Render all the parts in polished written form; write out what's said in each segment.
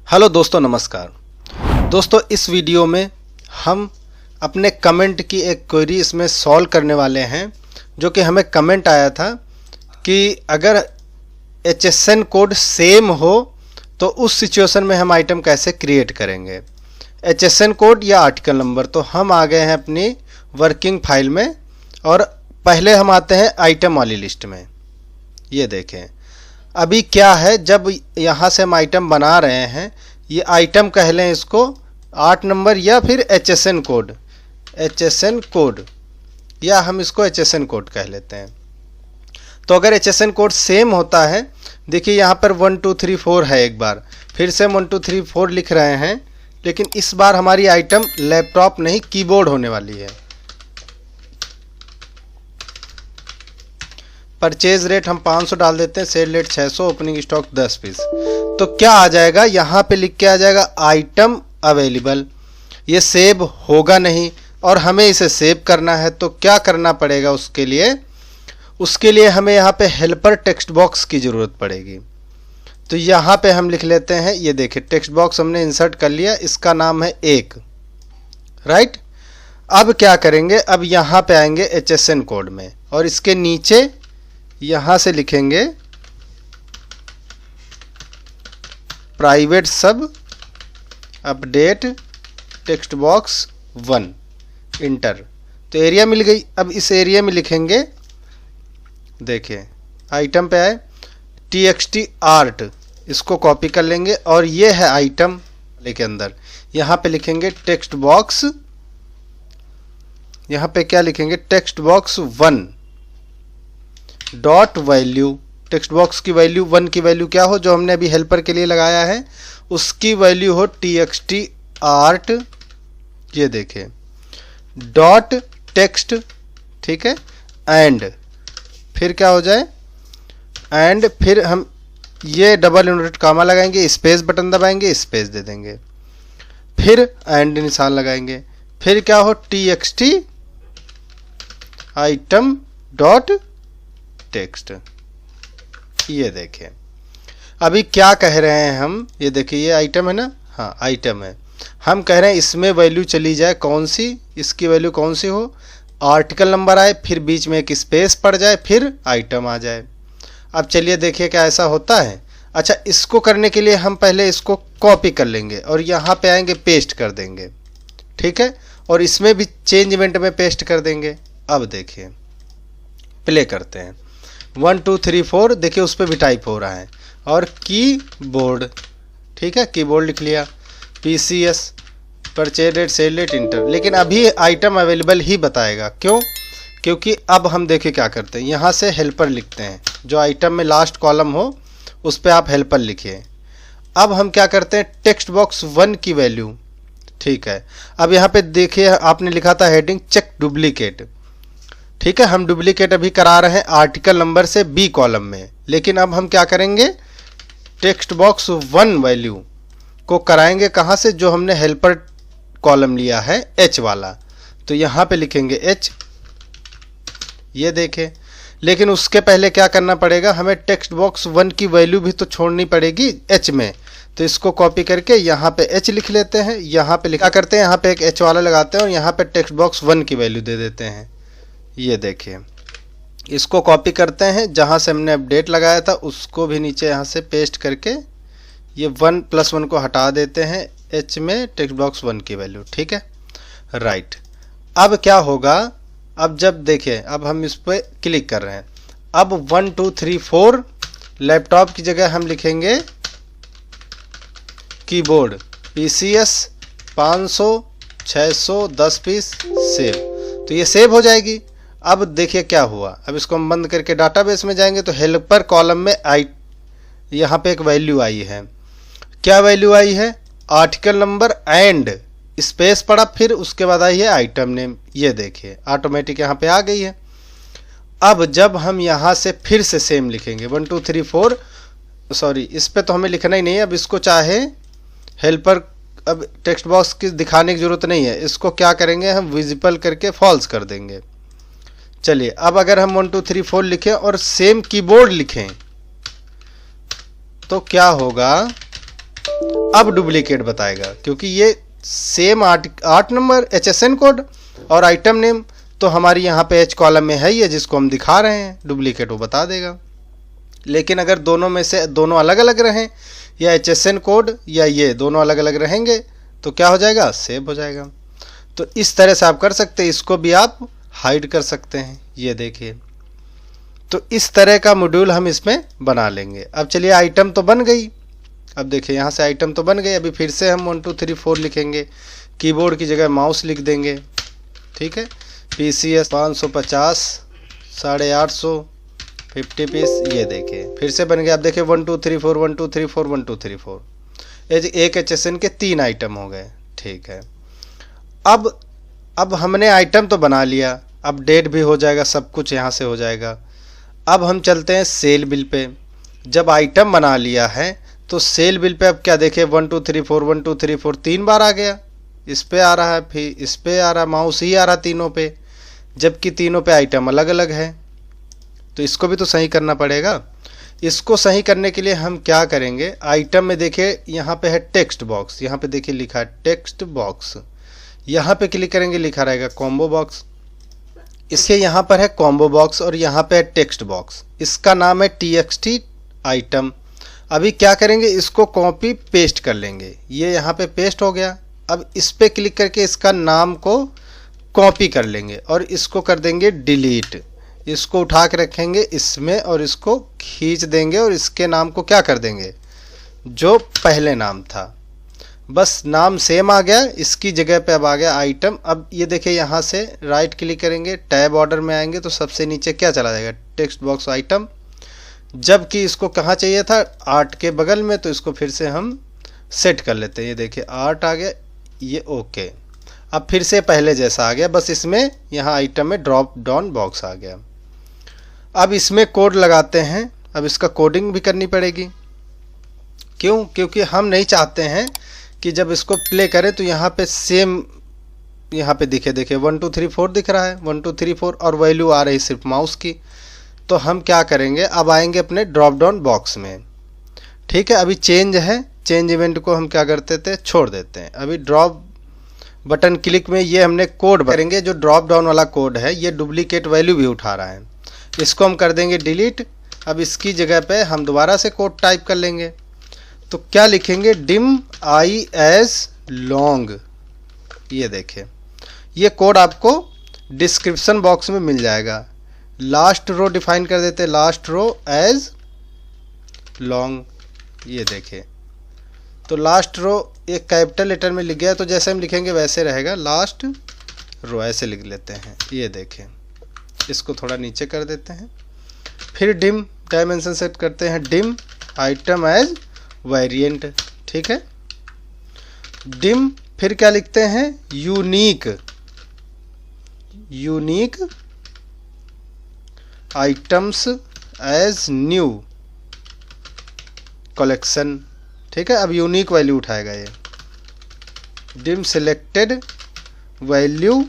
Hello दोस्तों, नमस्कार। दोस्तों, इस वीडियो में हम अपने कमेंट की एक क्वेरी इसमें सॉल्व करने वाले हैं, जो कि हमें कमेंट आया था कि अगर HSN कोड सेम हो तो उस सिचुएशन में हम आइटम कैसे क्रिएट करेंगे, HSN कोड या आर्टिकल नंबर। तो हम आ गए हैं अपनी वर्किंग फाइल में और पहले हम आते हैं आइटम वाली लिस्ट में। ये देखें अभी क्या है, जब यहाँ से हम आइटम बना रहे हैं, ये आइटम कह लें इसको 8 नंबर या फिर HSN कोड या हम इसको HSN कोड कह लेते हैं। तो अगर HSN कोड सेम होता है, देखिए यहाँ पर 1 2 3 4 है, एक बार फिर से 1 2 3 4 लिख रहे हैं, लेकिन इस बार हमारी आइटम लैपटॉप नहीं कीबोर्ड होने वाली है। परचेज रेट हम 500 डाल देते हैं, sale rate 600, opening stock 10 piece. तो क्या आ जाएगा, यहाँ पे लिख के आ जाएगा आइटम अवेलेबल। ये सेव होगा नहीं और हमें इसे सेव करना है, तो क्या करना पड़ेगा उसके लिए हमें यहाँ पे हेल्पर टेक्स्ट बॉक्स की ज़रूरत पड़ेगी। तो यहाँ पे हम लिख लेते हैं, ये देखिए टेक्स्ट बॉक्स हमने इंसर्ट कर लिया, इसका नाम है 1, राइट। अब क्या करेंगे, अब यहाँ पे आएंगे HSN कोड में और इसके नीचे यहाँ से लिखेंगे प्राइवेट सब अपडेट टेक्स्ट बॉक्स 1, इंटर। तो एरिया मिल गई। अब इस एरिया में लिखेंगे, देखिए आइटम पे आए TXT आर्ट, इसको कॉपी कर लेंगे और ये है आइटम के अंदर। यहाँ पे लिखेंगे टेक्स्ट बॉक्स, यहाँ पे क्या लिखेंगे, text box 1 dot value. Text box की वैल्यू 1 की वैल्यू क्या हो, जो हमने अभी हेल्पर के लिए लगाया है उसकी वैल्यू हो TXT आर्ट, ये देखें डॉट टेक्स्ट, ठीक है। एंड फिर क्या हो जाए, एंड फिर हम ये डबल इन्वर्टेड कामा लगाएंगे, स्पेस बटन दबाएंगे, स्पेस दे देंगे, फिर एंड निशान लगाएंगे, फिर क्या हो TXT आइटम डॉट टेक्स्ट। ये देखें अभी क्या कह रहे हैं हम, ये देखिए ये आइटम है ना, हाँ आइटम है। हम कह रहे हैं इसमें वैल्यू चली जाए कौन सी, इसकी वैल्यू कौन सी हो, आर्टिकल नंबर आए, फिर बीच में एक स्पेस पड़ जाए, फिर आइटम आ जाए। अब चलिए देखिए क्या ऐसा होता है। अच्छा, इसको करने के लिए हम पहले इसको कॉपी कर लेंगे और यहाँ पे आएंगे पेस्ट कर देंगे, ठीक है, और इसमें भी चेंज इवेंट में पेस्ट कर देंगे। अब देखिए प्ले करते हैं, 1 2 3 4, देखिए उस पर भी टाइप हो रहा है, और कीबोर्ड, ठीक है, कीबोर्ड लिख लिया, PCS purchase rate cell rate inter. लेकिन अभी आइटम अवेलेबल ही बताएगा, क्यों, क्योंकि अब हम देखिए क्या करते हैं, यहाँ से हेल्पर लिखते हैं, जो आइटम में लास्ट कॉलम हो उस पर आप हेल्पर लिखिए। अब हम क्या करते हैं, टेक्स्ट बॉक्स 1 की वैल्यू, ठीक है। अब यहाँ पे देखिए आपने लिखा था हेडिंग चेक डुप्लीकेट, ठीक है, हम डुप्लीकेट अभी करा रहे हैं आर्टिकल नंबर से B कॉलम में। लेकिन अब हम क्या करेंगे, टेक्स्ट बॉक्स 1 वैल्यू को कराएंगे कहाँ से, जो हमने हेल्पर कॉलम लिया है H वाला। तो यहाँ पे लिखेंगे H, ये देखें। लेकिन उसके पहले क्या करना पड़ेगा, हमें टेक्स्ट बॉक्स 1 की वैल्यू भी तो छोड़नी पड़ेगी H में। तो इसको कॉपी करके यहाँ पे H लिख लेते हैं, यहाँ पे लिखा करते हैं, यहाँ पे एक H वाला लगाते हैं और यहाँ पे टेक्स्ट बॉक्स 1 की वैल्यू दे देते हैं। ये देखिए इसको कॉपी करते हैं, जहाँ से हमने अपडेट लगाया था उसको भी नीचे यहाँ से पेस्ट करके ये 1 + 1 को हटा देते हैं H में टेक्स्ट बॉक्स 1 की वैल्यू, ठीक है, राइट। अब क्या होगा, अब जब देखिए अब हम इस पर क्लिक कर रहे हैं, अब 1 2 3 4 लैपटॉप की जगह हम लिखेंगे कीबोर्ड, PCS 500 600 10 पीस सेव। तो ये सेव हो जाएगी। अब देखिए क्या हुआ, अब इसको हम बंद करके डाटाबेस में जाएंगे तो हेल्पर कॉलम में यहाँ पे एक वैल्यू आई है। क्या वैल्यू आई है, आर्टिकल नंबर एंड स्पेस पड़ा, फिर उसके बाद आई है आइटम नेम। ये देखिए ऑटोमेटिक यहाँ पे आ गई है। अब जब हम यहाँ से फिर से सेम लिखेंगे 1 2 3 4, सॉरी इस पे तो हमें लिखना ही नहीं है, अब इसको चाहे हेल्पर, अब टेक्स्ट बॉक्स की दिखाने की ज़रूरत नहीं है, इसको क्या करेंगे हम विजिबल करके फॉल्स कर देंगे। चलिए अब अगर हम 1 2 3 4 लिखें और सेम कीबोर्ड लिखें तो क्या होगा, अब डुप्लीकेट बताएगा, क्योंकि ये सेम 8 नंबर HSN कोड और आइटम नेम तो हमारी यहाँ पे H कॉलम में है ही है, जिसको हम दिखा रहे हैं, डुप्लीकेट वो बता देगा। लेकिन अगर दोनों में से दोनों अलग अलग रहें, या HSN कोड या ये दोनों अलग अलग रहेंगे, तो क्या हो जाएगा, सेव हो जाएगा। तो इस तरह से आप कर सकते हैं, इसको भी आप हाइड कर सकते हैं। ये देखिए, तो इस तरह का मॉड्यूल हम इसमें बना लेंगे। अब चलिए, आइटम तो बन गई। अब देखिए यहाँ से आइटम तो बन गई। अभी फिर से हम 1 2 3 4 लिखेंगे, कीबोर्ड की जगह माउस लिख देंगे, ठीक है। PCS 550 850 50 पीस, ये देखिए फिर से बन गया। अब देखिए 1 2 3 4 1 2 3 4 1 2 3 4, एक HSN के 3 आइटम हो गए, ठीक है। अब हमने आइटम तो बना लिया, अब डेट भी हो जाएगा, सब कुछ यहाँ से हो जाएगा। अब हम चलते हैं सेल बिल पे। जब आइटम बना लिया है तो सेल बिल पे अब क्या देखें, 1 2 3 4 1 2 3 4 3 बार आ गया। इस पे आ रहा है, फिर इस पे आ रहा, माउस ही आ रहा तीनों पे, जबकि तीनों पे आइटम अलग अलग है। तो इसको भी तो सही करना पड़ेगा। इसको सही करने के लिए हम क्या करेंगे, आइटम में देखिए यहाँ पे है टेक्स्ट बॉक्स, यहाँ पे देखिए लिखा है टेक्स्ट बॉक्स, यहाँ पे क्लिक करेंगे लिखा रहेगा कॉम्बो बॉक्स। इसके यहाँ पर है कॉम्बो बॉक्स और यहाँ पे है टेक्स्ट बॉक्स, इसका नाम है TXT आइटम। अभी क्या करेंगे, इसको कॉपी पेस्ट कर लेंगे, ये यहाँ पे पेस्ट हो गया। अब इस पे क्लिक करके इसका नाम को कॉपी कर लेंगे और इसको कर देंगे डिलीट। इसको उठा के रखेंगे इसमें और इसको खींच देंगे और इसके नाम को क्या कर देंगे, जो पहले नाम था, बस नाम सेम आ गया, इसकी जगह पे अब आ गया आइटम। अब ये देखिए यहाँ से राइट क्लिक करेंगे, टैब ऑर्डर में आएंगे तो सबसे नीचे क्या चला जाएगा, टेक्स्ट बॉक्स आइटम। जबकि इसको कहाँ चाहिए था, 8 के बगल में, तो इसको फिर से हम सेट कर लेते हैं। ये देखिए 8 आ गया, ये ओके। अब फिर से पहले जैसा आ गया, बस इसमें यहाँ आइटम में ड्रॉप डाउन बॉक्स आ गया। अब इसमें कोड लगाते हैं। अब इसका कोडिंग भी करनी पड़ेगी, क्यों, क्योंकि हम नहीं चाहते हैं कि जब इसको प्ले करें तो यहाँ पे सेम यहाँ पे दिखे, देखिए 1 2 3 4 दिख रहा है, 1 2 3 4 और वैल्यू आ रही सिर्फ माउस की। तो हम क्या करेंगे, अब आएंगे अपने ड्रॉप डाउन बॉक्स में, ठीक है। अभी चेंज है, चेंज इवेंट को हम क्या करते थे, छोड़ देते हैं। अभी ड्रॉप बटन क्लिक में ये हमने कोड करेंगे, जो ड्रॉप डाउन वाला कोड है ये डुप्लीकेट वैल्यू भी उठा रहा है, इसको हम कर देंगे डिलीट। अब इसकी जगह पे हम दोबारा से कोड टाइप कर लेंगे, तो क्या लिखेंगे, डिम आई एज लॉन्ग। ये देखें, ये कोड आपको डिस्क्रिप्शन बॉक्स में मिल जाएगा। लास्ट रो डिफाइन कर देते हैं, लास्ट रो एज लॉन्ग। ये देखें, तो लास्ट रो एक कैपिटल लेटर में लिख गया, तो जैसे हम लिखेंगे वैसे रहेगा, लास्ट रो ऐसे लिख लेते हैं। ये देखें, इसको थोड़ा नीचे कर देते हैं। फिर डिम डायमेंशन सेट करते हैं, डिम आइटम एज वेरिएंट, ठीक है। डिम फिर क्या लिखते हैं, unique, unique items as new collection, ठीक है। अब यूनिक वैल्यू उठाएगा ये, dim selected value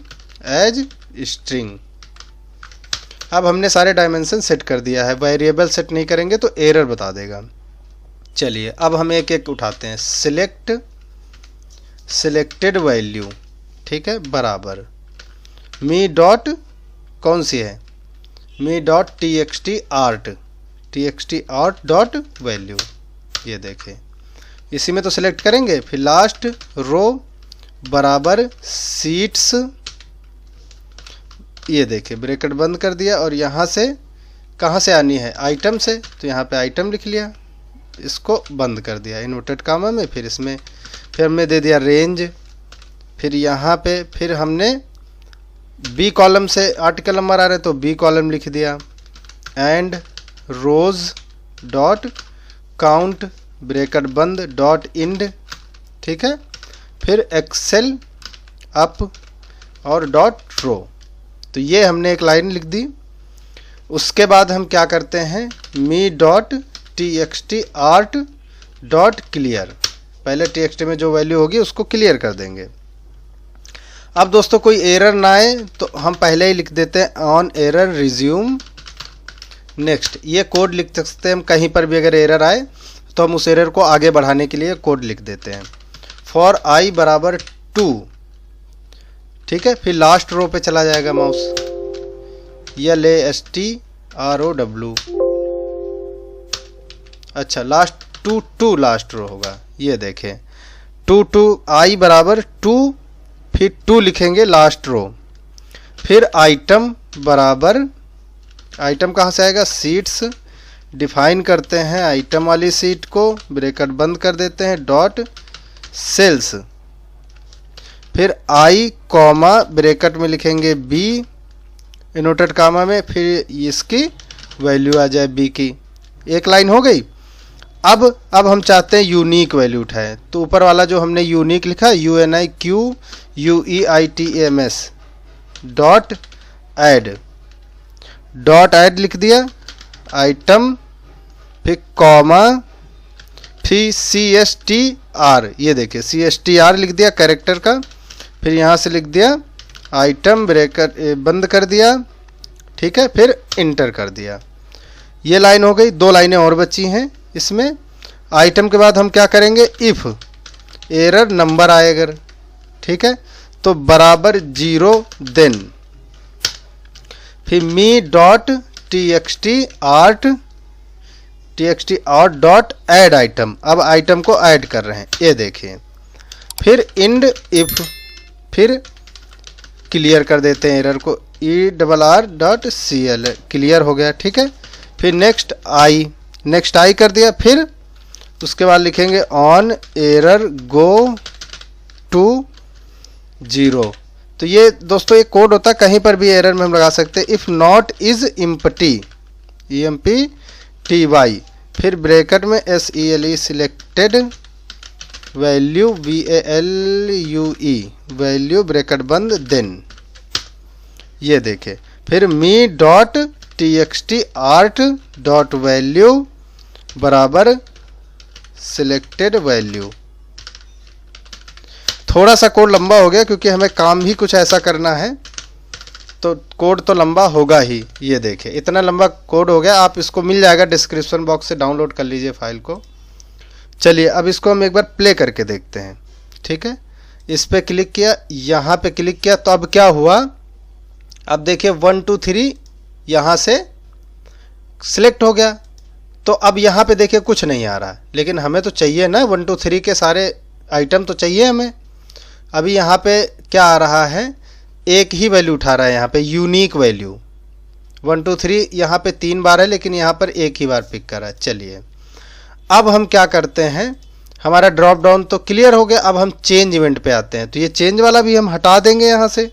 as string. अब हमने सारे डायमेंशन सेट कर दिया है, वेरिएबल सेट नहीं करेंगे तो एरर बता देगा। चलिए अब हम एक एक उठाते हैं, सिलेक्टेड वैल्यू, ठीक है, बराबर मी डॉट कौन सी है, me dot TXT art dot value. ये देखें, इसी में तो सिलेक्ट करेंगे। फिर लास्ट रो बराबर सीट्स, ये देखिए ब्रैकेट बंद कर दिया और यहाँ से कहाँ से आनी है, आइटम से, तो यहाँ पे आइटम लिख लिया, इसको बंद कर दिया इन्वर्टेड कामा में। फिर इसमें फिर हमने दे दिया रेंज। फिर यहाँ पे फिर हमने बी कॉलम से आर्टिकल नंबर आ रहे तो बी कॉलम लिख दिया, and rows dot count bracket बंद डॉट इंड, ठीक है। फिर एक्सेल अप और डॉट रो, तो ये हमने एक लाइन लिख दी। उसके बाद हम क्या करते हैं, me dot TXT art dot clear, पहले TXT में जो वैल्यू होगी उसको क्लियर कर देंगे। अब दोस्तों कोई एरर ना आए तो हम पहले ही लिख देते हैं ऑन एरर रिज्यूम नेक्स्ट। ये कोड लिख सकते हैं हम, कहीं पर भी अगर एरर आए तो हम उस एरर को आगे बढ़ाने के लिए कोड लिख देते हैं फॉर आई बराबर 2, ठीक है। फिर लास्ट रो पे चला जाएगा माउस, LASTROW, अच्छा लास्ट 2 लास्ट रो होगा, ये देखें 2 आई बराबर 2, फिर 2 लिखेंगे लास्ट रो, फिर आइटम बराबर, आइटम कहाँ से आएगा, सीट्स, डिफाइन करते हैं आइटम वाली सीट को, ब्रैकेट बंद कर देते हैं, डॉट सेल्स, फिर आई कॉमा ब्रैकेट में लिखेंगे बी इनवर्टेड कामा में, फिर इसकी वैल्यू आ जाए बी की। एक लाइन हो गई। अब हम चाहते हैं यूनिक वैल्यू उठाएं, तो ऊपर वाला जो हमने यूनिक लिखा UNIQUEITAMS डॉट ऐड लिख दिया, आइटम, फिर कॉमा, फिर CSTR, ये देखिए CSTR लिख दिया कैरेक्टर का, फिर यहाँ से लिख दिया आइटम, ब्रैकेट बंद कर दिया, ठीक है, फिर इंटर कर दिया। ये लाइन हो गई। 2 लाइनें और बची हैं इसमें। आइटम के बाद हम क्या करेंगे, इफ़ एरर नंबर आए अगर, ठीक है, तो बराबर 0 देन, फिर me dot txt art dot add item, अब आइटम को ऐड कर रहे हैं, ये देखिए, फिर इंड इफ, फिर क्लियर कर देते हैं एरर को, ERR.CL, क्लियर हो गया, ठीक है। फिर नेक्स्ट आई कर दिया, फिर उसके बाद लिखेंगे ऑन एरर गो टू 0। तो ये दोस्तों एक कोड होता है, कहीं पर भी एरर में हम लगा सकते हैं। If not is empty, EMPTY, फिर ब्रैकेट में SELE selected value VALUE value, bracket बंद, देन, ये देखे, फिर me dot TXT art dot value बराबर सिलेक्टेड वैल्यू। थोड़ा सा कोड लंबा हो गया क्योंकि हमें काम ही कुछ ऐसा करना है, तो कोड तो लंबा होगा ही। ये देखिए इतना लंबा कोड हो गया, आप इसको मिल जाएगा डिस्क्रिप्शन बॉक्स से, डाउनलोड कर लीजिए फाइल को। चलिए अब इसको हम एक बार प्ले करके देखते हैं, ठीक है। इस पर क्लिक किया, यहाँ पे क्लिक किया, तो अब क्या हुआ, अब देखिए 1 2 3 यहाँ से सिलेक्ट हो गया। तो अब यहाँ पे देखिए कुछ नहीं आ रहा, लेकिन हमें तो चाहिए ना 1 2 3 के सारे आइटम तो चाहिए हमें। अभी यहाँ पे क्या आ रहा है, एक ही वैल्यू उठा रहा है यहाँ पे, यूनिक वैल्यू 1 2 3 यहाँ पे 3 बार है, लेकिन यहाँ पर एक ही बार पिक करा। चलिए अब हम क्या करते हैं, हमारा ड्रॉप डाउन तो क्लियर हो गया। अब हम चेंज इवेंट पे आते हैं, तो ये चेंज वाला भी हम हटा देंगे यहाँ से।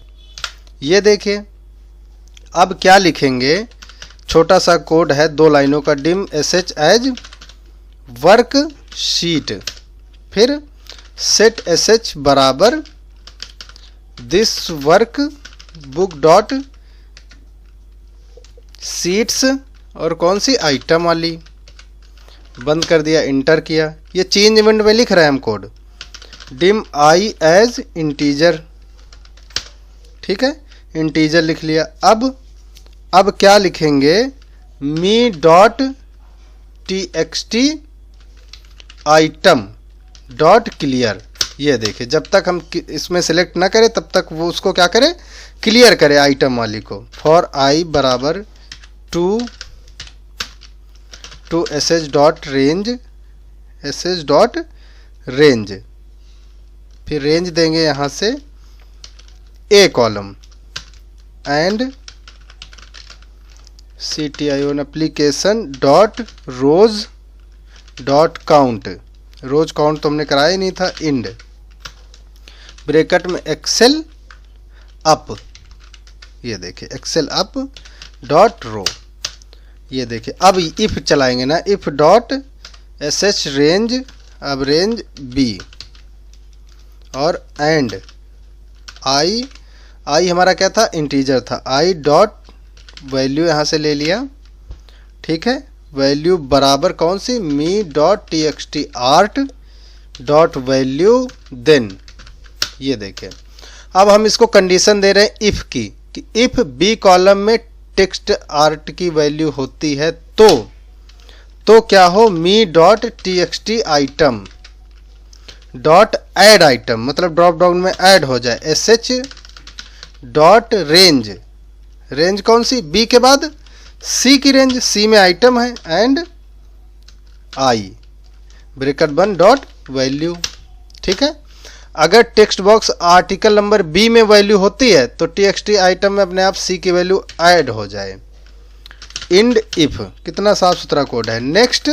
ये देखिए अब क्या लिखेंगे, छोटा सा कोड है 2 लाइनों का, dim sh as worksheet, फिर सेट sh बराबर this workbook dot sheets, और कौन सी, आइटम वाली, बंद कर दिया, इंटर किया। ये चेंज इवेंट में लिख रहे हैं हम code, dim I as integer, ठीक है, इंटीजर लिख लिया। अब क्या लिखेंगे, me dot TXT item dot clear. ये देखिए जब तक हम इसमें सेलेक्ट ना करें तब तक वो उसको क्या करे, क्लियर करे आइटम वाली को। फॉर आई बराबर टू sh डॉट रेंज, फिर रेंज देंगे यहाँ से A column, end CTION application dot rows dot count, rows count तो हमने कराया ही नहीं था, इंड, ब्रैकेट में एक्सेल अप, ये देखिए एक्सेल अप डॉट रो। ये देखिए अब इफ चलाएंगे ना, इफ डॉट sh रेंज, अब रेंज बी, और एंड आई हमारा क्या था, इंटीजर था, आई डॉट वैल्यू यहाँ से ले लिया, ठीक है, वैल्यू बराबर कौन सी, me dot TXT art dot value, then. ये देखिए अब हम इसको कंडीशन दे रहे हैं इफ़ की, कि इफ़ बी कॉलम में टेक्स्ट आर्ट की वैल्यू होती है तो क्या हो, me dot T X T item dot add item, मतलब ड्रॉप डाउन में ऐड हो जाए, S H dot range, range कौन सी, बी के बाद सी की रेंज, सी में आइटम है, एंड आई ब्रैकेट बंद डॉट वैल्यू। ठीक है, अगर text box article number B में वैल्यू होती है तो टी एक्स टी आइटम में अपने आप सी की वैल्यू ऐड हो जाए। इंड इफ, कितना साफ सुथरा कोड है। नेक्स्ट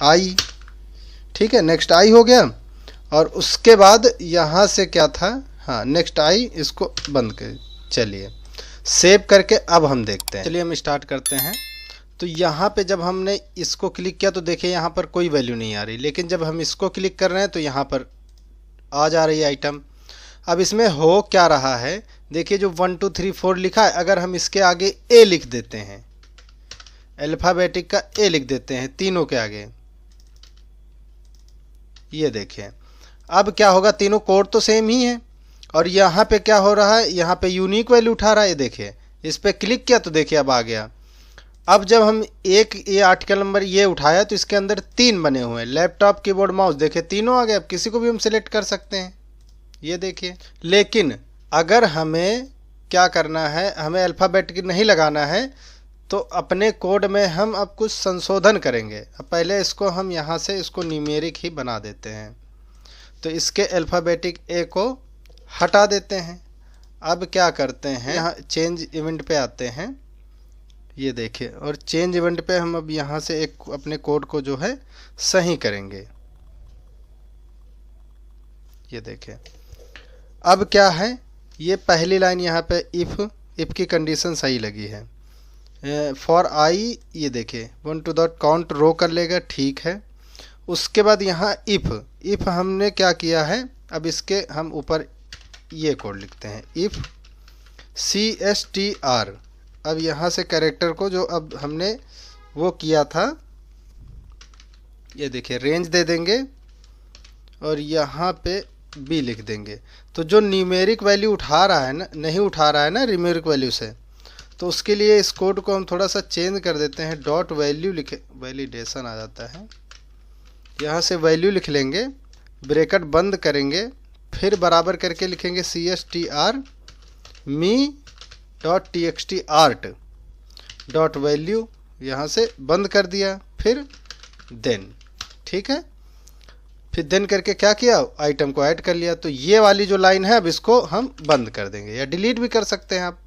आई, ठीक है, नेक्स्ट आई हो गया। और उसके बाद यहाँ से क्या था, हाँ नेक्स्ट आई, इसको बंद कर, चलिए सेव करके अब हम देखते हैं। चलिए हम स्टार्ट करते हैं। तो यहाँ पे जब हमने इसको क्लिक किया तो देखिए यहाँ पर कोई वैल्यू नहीं आ रही, लेकिन जब हम इसको क्लिक कर रहे हैं तो यहाँ पर आ जा रही है आइटम। अब इसमें हो क्या रहा है, देखिए जो 1 2 3 4 लिखा है, अगर हम इसके आगे ए लिख देते हैं, अल्फ़ाबेटिक का ए लिख देते हैं तीनों के आगे, ये देखिए अब क्या होगा, तीनों कोड तो सेम ही है। और यहाँ पे क्या हो रहा है, यहाँ पे यूनिक वैल्यू उठा रहा है, ये देखिए इस पर क्लिक किया तो देखिए अब आ गया। अब जब हम एक ये आर्टिकल नंबर ये उठाया तो इसके अंदर 3 बने हुए हैं, लैपटॉप कीबोर्ड माउस, देखिए तीनों आ गए। अब किसी को भी हम सिलेक्ट कर सकते हैं, ये देखिए। लेकिन अगर हमें क्या करना है, हमें अल्फ़ाबेटिक नहीं लगाना है, तो अपने कोड में हम अब कुछ संशोधन करेंगे। अब पहले इसको हम यहाँ से इसको न्यूमेरिक ही बना देते हैं, तो इसके अल्फ़ाबेटिक ए को हटा देते हैं। अब क्या करते हैं, यहाँ चेंज इवेंट पे आते हैं, ये देखिए, और चेंज इवेंट पे हम अब यहाँ से एक अपने कोड को जो है सही करेंगे, ये देखिए। अब क्या है, ये पहली लाइन यहाँ पे इफ़ की कंडीशन सही लगी है। फॉर आई, ये देखिए 1 to the काउंट रो कर लेगा, ठीक है। उसके बाद यहाँ इफ़ हमने क्या किया है, अब इसके हम ऊपर ये कोड लिखते हैं, इफ़ CSTR। अब यहाँ से कैरेक्टर को जो अब हमने वो किया था, ये देखिए रेंज दे देंगे और यहाँ पे बी लिख देंगे। तो जो न्यूमेरिक वैल्यू उठा रहा है ना, नहीं उठा रहा है ना न्यूमेरिक वैल्यू से, तो उसके लिए इस कोड को हम थोड़ा सा चेंज कर देते हैं, डॉट वैल्यू लिखे, वैलिडेशन आ जाता है, यहाँ से वैल्यू लिख लेंगे, ब्रैकेट बंद करेंगे, फिर बराबर करके लिखेंगे CSTR me dot TXT art dot value, यहाँ से बंद कर दिया, फिर देन, ठीक है। फिर देन करके क्या किया, आइटम को ऐड कर लिया। तो ये वाली जो लाइन है अब इसको हम बंद कर देंगे, या डिलीट भी कर सकते हैं आप।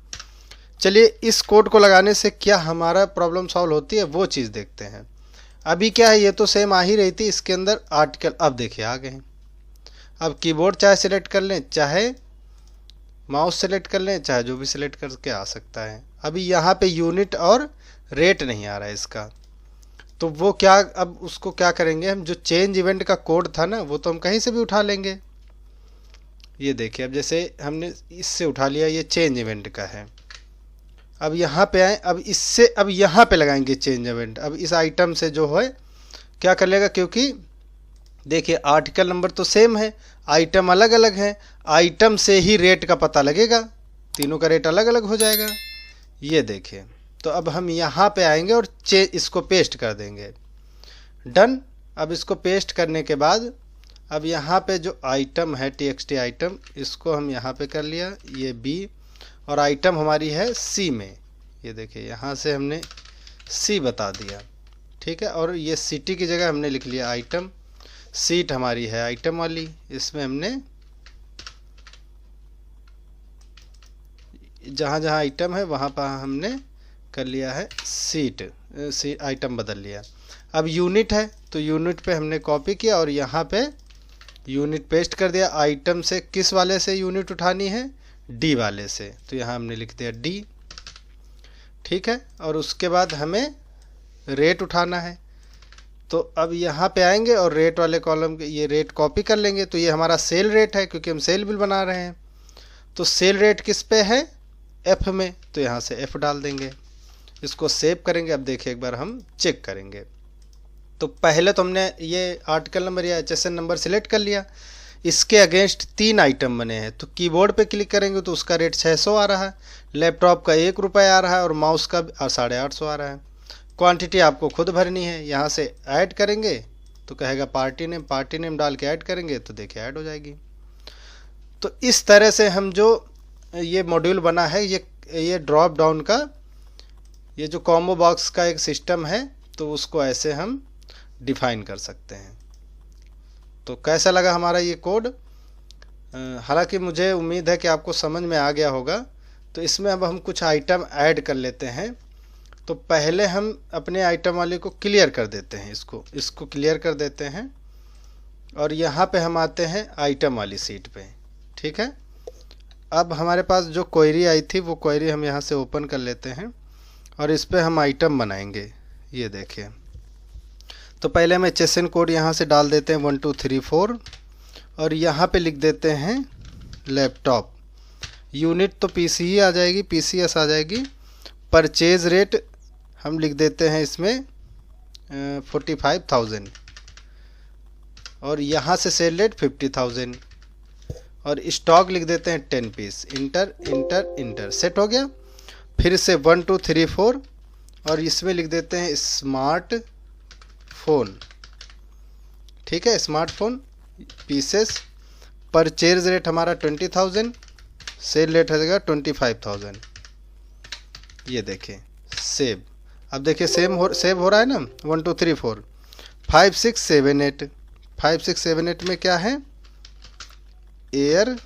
चलिए इस कोड को लगाने से क्या हमारा प्रॉब्लम सॉल्व होती है वो चीज़ देखते हैं। अभी क्या है, ये तो सेम आ ही रही थी, इसके अंदर आर्टिकल अब देखिए आ गए हैं। अब कीबोर्ड चाहे सिलेक्ट कर लें, चाहे माउस सेलेक्ट कर लें, चाहे जो भी सिलेक्ट करके आ सकता है। अभी यहाँ पे यूनिट और रेट नहीं आ रहा है इसका, तो वो क्या, अब उसको क्या करेंगे हम, जो चेंज इवेंट का कोड था ना वो तो हम कहीं से भी उठा लेंगे। ये देखिए अब जैसे हमने इससे उठा लिया, ये चेंज इवेंट का है। अब यहाँ पे आए, अब इससे अब यहाँ पे लगाएंगे चेंज इवेंट। अब इस आइटम से जो है क्या कर लेगा, क्योंकि देखिए आर्टिकल नंबर तो सेम है, आइटम अलग अलग है, आइटम से ही रेट का पता लगेगा, तीनों का रेट अलग अलग हो जाएगा। ये देखिए, तो अब हम यहाँ पे आएंगे और इसको पेस्ट कर देंगे, डन। अब इसको पेस्ट करने के बाद अब यहाँ पे जो आइटम है TXT आइटम, इसको हम यहाँ पे कर लिया, ये B, और आइटम हमारी है C में, ये देखिए यहाँ से हमने C बता दिया, ठीक है। और ये सिटी की जगह हमने लिख लिया आइटम, सीट हमारी है आइटम वाली, इसमें हमने जहाँ जहाँ आइटम है वहाँ पर हमने कर लिया है सीट आइटम बदल लिया। अब यूनिट है तो यूनिट पे हमने कॉपी किया और यहाँ पे यूनिट पेस्ट कर दिया। आइटम से किस वाले से यूनिट उठानी है, डी वाले से, तो यहाँ हमने लिख दिया डी, ठीक है। और उसके बाद हमें रेट उठाना है, तो अब यहाँ पे आएंगे और रेट वाले कॉलम के ये रेट कॉपी कर लेंगे। तो ये हमारा सेल रेट है क्योंकि हम सेल बिल बना रहे हैं, तो सेल रेट किस पे है, एफ में, तो यहाँ से एफ डाल देंगे, इसको सेव करेंगे। अब देखिए एक बार हम चेक करेंगे, तो पहले तो हमने ये आर्टिकल नंबर या HSN नंबर सिलेक्ट कर लिया, इसके अगेंस्ट 3 आइटम बने हैं, तो कीबोर्ड पे क्लिक करेंगे तो उसका रेट 600 आ रहा है, लैपटॉप का 1 रुपये आ रहा है और माउस का 850 आ रहा है। क्वांटिटी आपको खुद भरनी है। यहाँ से ऐड करेंगे तो कहेगा पार्टी नेम डाल के ऐड करेंगे तो देखिए ऐड हो जाएगी। तो इस तरह से हम जो ये मॉड्यूल बना है, ये ड्रॉप डाउन का ये जो कॉम्बो बॉक्स का एक सिस्टम है, तो उसको ऐसे हम डिफाइन कर सकते हैं। तो कैसा लगा हमारा ये कोड? हालांकि मुझे उम्मीद है कि आपको समझ में आ गया होगा। तो इसमें अब हम कुछ आइटम ऐड कर लेते हैं। तो पहले हम अपने आइटम वाले को क्लियर कर देते हैं, इसको क्लियर कर देते हैं और यहाँ पे हम आते हैं आइटम वाली सीट पे। ठीक है, अब हमारे पास जो क्वेरी आई थी वो क्वेरी हम यहाँ से ओपन कर लेते हैं और इस पे हम आइटम बनाएंगे। ये देखिए, तो पहले हम HSN कोड यहाँ से डाल देते हैं 1 2 3 4 और यहाँ पे लिख देते हैं लैपटॉप। यूनिट तो PC ही आ जाएगी, PCS आ जाएगी। परचेज रेट हम लिख देते हैं इसमें 45,000 और यहाँ से सेल रेट 50,000 और स्टॉक लिख देते हैं 10 piece. Enter enter enter, set हो गया। फिर से 1 2 3 4 और इसमें लिख देते हैं स्मार्ट फ़ोन। ठीक है, स्मार्टफोन पीसेस। परचेज रेट हमारा 20,000, सेल रेट रहेगा 25,000। ये देखें सेव। अब देखिए सेव हो रहा है ना। 1 2 3 4 5 6 7 8। 5 6 7 8 में क्या है? Air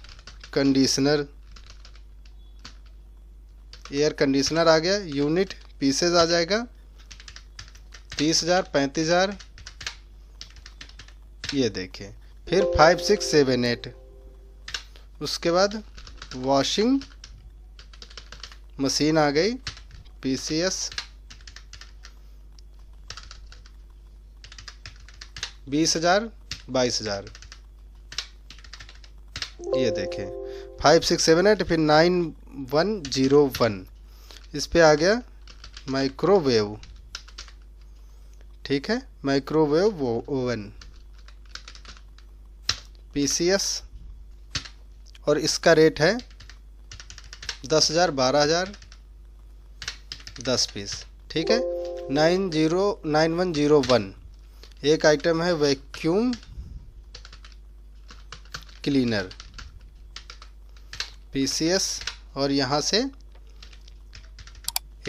conditioner. एयर कंडीशनर आ गया। यूनिट पीसेज आ जाएगा 30,000 35,000। ये देखिए, फिर 5 6 7 8। उसके बाद वॉशिंग मशीन आ गई PCS 20,000 22,000। ये देखें 5 6 7 8। फिर 9101 इस पे आ गया माइक्रोवेव। ठीक है, माइक्रोवेव ओवन PCS और इसका रेट है 10,000 12,000 10 पीस। ठीक है, 9101 एक आइटम है वैक्यूम क्लीनर PCS और यहाँ से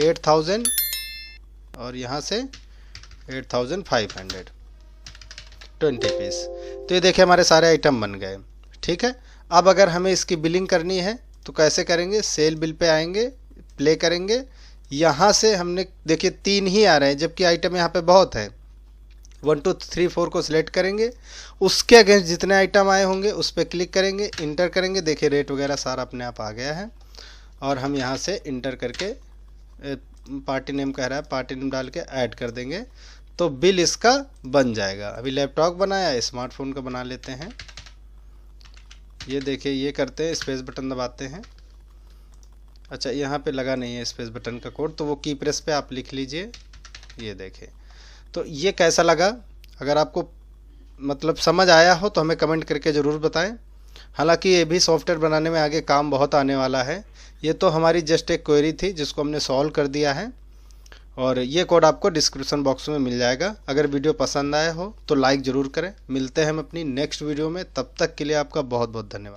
8,000 और यहाँ से 8,500 20 पीस। तो ये देखिए हमारे सारे आइटम बन गए। ठीक है, अब अगर हमें इसकी बिलिंग करनी है तो कैसे करेंगे? सेल बिल पे आएंगे, प्ले करेंगे। यहाँ से हमने देखिए 3 ही आ रहे हैं जबकि आइटम यहाँ पे बहुत है। 1 2 3 4 को सिलेक्ट करेंगे, उसके अगेंस्ट जितने आइटम आए होंगे उस पर क्लिक करेंगे, इंटर करेंगे। देखिए रेट वगैरह सारा अपने आप आ गया है और हम यहाँ से इंटर करके पार्टी नेम कह रहा है, पार्टी नेम डाल के ऐड कर देंगे तो बिल इसका बन जाएगा। अभी लैपटॉप बनाया, स्मार्टफोन का बना लेते हैं। ये देखिए, ये करते हैं, स्पेस बटन दबाते हैं। अच्छा, यहाँ पे लगा नहीं है स्पेस बटन का कोड, तो वो की प्रेस पे आप लिख लीजिए। ये देखें, तो ये कैसा लगा? अगर आपको मतलब समझ आया हो तो हमें कमेंट करके ज़रूर बताएं। हालांकि ये भी सॉफ्टवेयर बनाने में आगे काम बहुत आने वाला है। ये तो हमारी जस्ट एक क्वेरी थी जिसको हमने सॉल्व कर दिया है और ये कोड आपको डिस्क्रिप्शन बॉक्स में मिल जाएगा। अगर वीडियो पसंद आया हो तो लाइक ज़रूर करें। मिलते हैं हम अपनी नेक्स्ट वीडियो में, तब तक के लिए आपका बहुत बहुत धन्यवाद।